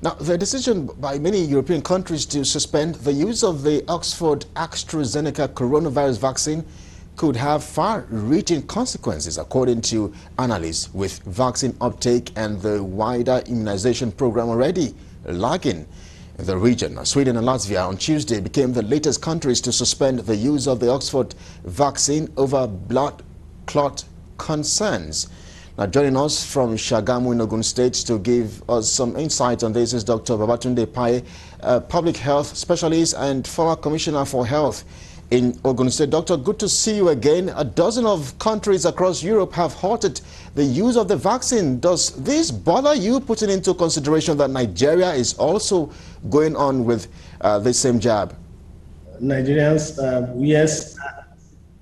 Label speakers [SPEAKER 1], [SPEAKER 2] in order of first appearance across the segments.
[SPEAKER 1] Now, the decision by many European countries to suspend the use of the Oxford-Astrazenega coronavirus vaccine could have far-reaching consequences, according to analysts, with vaccine uptake and the wider immunization program already lagging in the region. Sweden and Latvia on Tuesday became the latest countries to suspend the use of the Oxford vaccine over blood clot concerns. Now, joining us from Shagamu in Ogun State to give us some insight on this is Dr. Babatunde Ipaye, public health specialist and former commissioner for health in Ogun State. Doctor, good to see you again. A dozen of countries across Europe have halted the use of the vaccine. Does this bother you, putting into consideration that Nigeria is also going on with the same jab?
[SPEAKER 2] Nigerians, yes.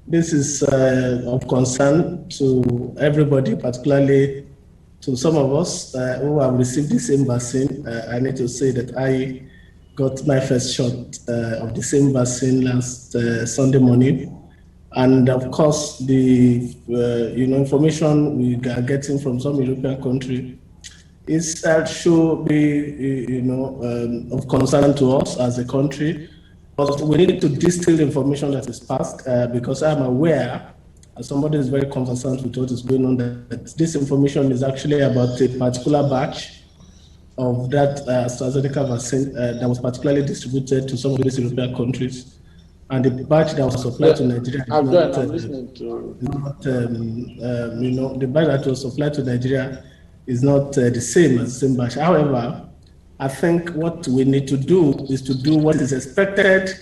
[SPEAKER 2] This is of concern to everybody, particularly to some of us who have received the same vaccine. I need to say that I got my first shot of the same vaccine last Sunday morning. And of course, the information we are getting from some European country is should be of concern to us as a country. But we need to distill the information that is passed because I'm aware, as somebody is very conversant with what is going on, that this information is actually about a particular batch of that AstraZeneca vaccine that was particularly distributed to some of these European countries. And the batch that was supplied to Nigeria, the batch that was supplied to Nigeria is not the same as the same batch. However, I think what we need to do is to do what is expected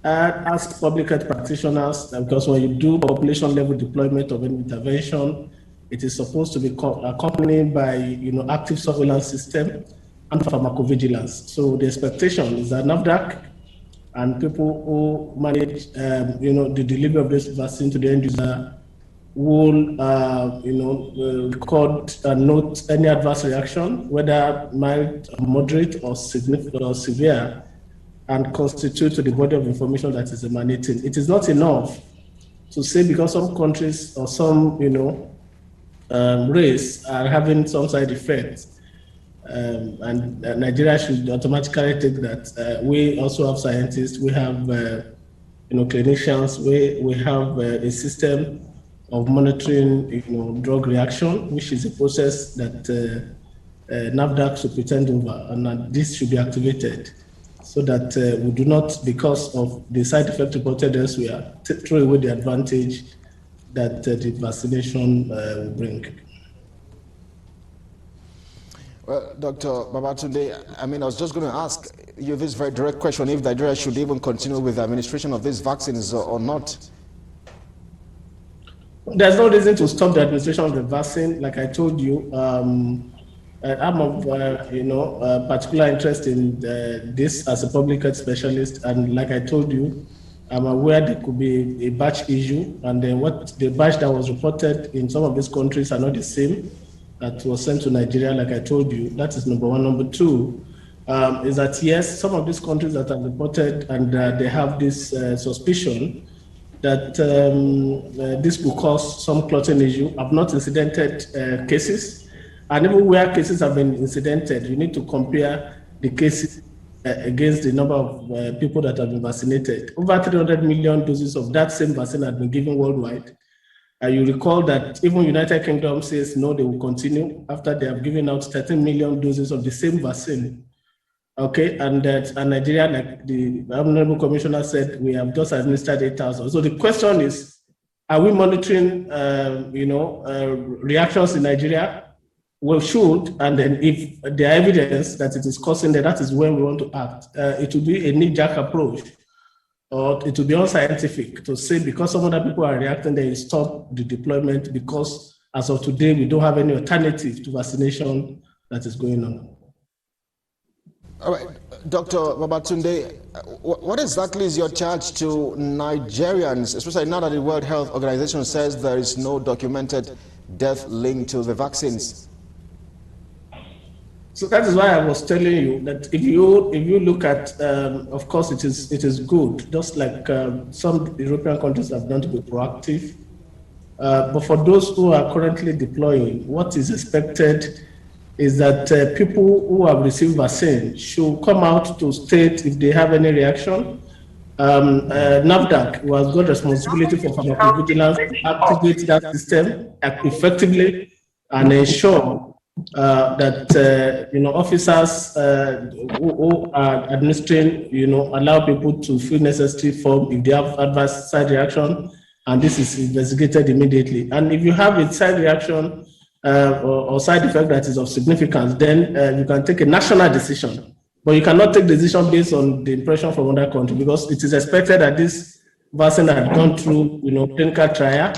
[SPEAKER 2] as public health practitioners, because when you do population level deployment of any intervention, it is supposed to be accompanied by active surveillance system and pharmacovigilance. So the expectation is that NAFDAC and people who manage the delivery of this vaccine to the end user will record and note any adverse reaction, whether mild, moderate, or significant or severe, and constitute to the body of information that is emanating. It is not enough to say because some countries or some race are having some side effects, and Nigeria should automatically take that. We also have scientists, we have clinicians, we have a system of monitoring drug reaction, which is a process that NAFDAC should pretend over, and this should be activated so that we do not, because of the side effect reported elsewhere, throw away the advantage that the vaccination will bring.
[SPEAKER 1] Well, Dr. Babatunde, I was just going to ask you this very direct question, if Nigeria should even continue with the administration of these vaccines or not.
[SPEAKER 2] There's no reason to stop the administration of the vaccine. Like I told you, I'm of particular interest in this as a public health specialist, and like I told you, I'm aware there could be a batch issue, and then what the batch that was reported in some of these countries are not the same that was sent to Nigeria. Like I told you, that is number one. Number two is that yes, some of these countries that have reported and they have this suspicion that this will cause some clotting issue, have not incidented cases. And even where cases have been incidented, you need to compare the cases against the number of people that have been vaccinated. Over 300 million doses of that same vaccine have been given worldwide. You recall that even United Kingdom says no, they will continue after they have given out 13 million doses of the same vaccine. Okay, and Nigeria, like the Honorable Commissioner said, we have just administered 8,000. So the question is, are we monitoring, reactions in Nigeria? We should, and then if there is evidence that it is causing that is when we want to act. It will be a knee-jerk approach, or it will be unscientific to say because some other people are reacting, they stop the deployment because as of today, we don't have any alternative to vaccination that is going on.
[SPEAKER 1] All right, Dr. Babatunde, what exactly is your charge to Nigerians, especially now that the World Health Organization says there is no documented death linked to the vaccines?
[SPEAKER 2] So that is why I was telling you that if you look at, of course, it is good, just like some European countries have done to be proactive. But for those who are currently deploying, what is expected is that people who have received vaccine should come out to state if they have any reaction. NAFDAC, who has got responsibility for pharmacovigilance, to activate that system effectively and ensure that officers who are administering, allow people to fill necessary form if they have adverse side reaction, and this is investigated immediately. And if you have a side reaction or side effect that is of significance, then you can take a national decision. But you cannot take decision based on the impression from other country, because it is expected that this vaccine had gone through, clinical trial,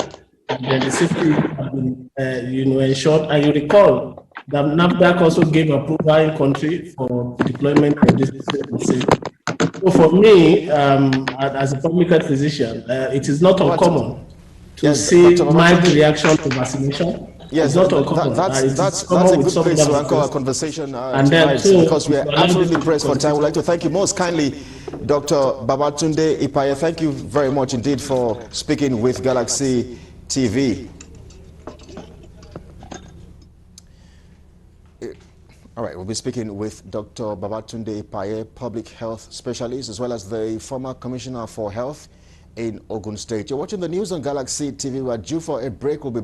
[SPEAKER 2] and then the safety has been, ensured. And you recall that NAFDAC also gave approval in country for deployment of this vaccine. So for me, as a public health physician, it is not uncommon to see mild reaction to vaccination.
[SPEAKER 1] Yes, that's a good place to anchor our conversation tonight, because we are absolutely pressed for time. I would like to thank you most kindly, Dr. Babatunde Ipaye. Thank you very much indeed for speaking with Galaxy TV. All right, we'll be speaking with Dr. Babatunde Ipaye, public health specialist, as well as the former commissioner for health in Ogun State. You're watching the news on Galaxy TV. We're due for a break. We'll be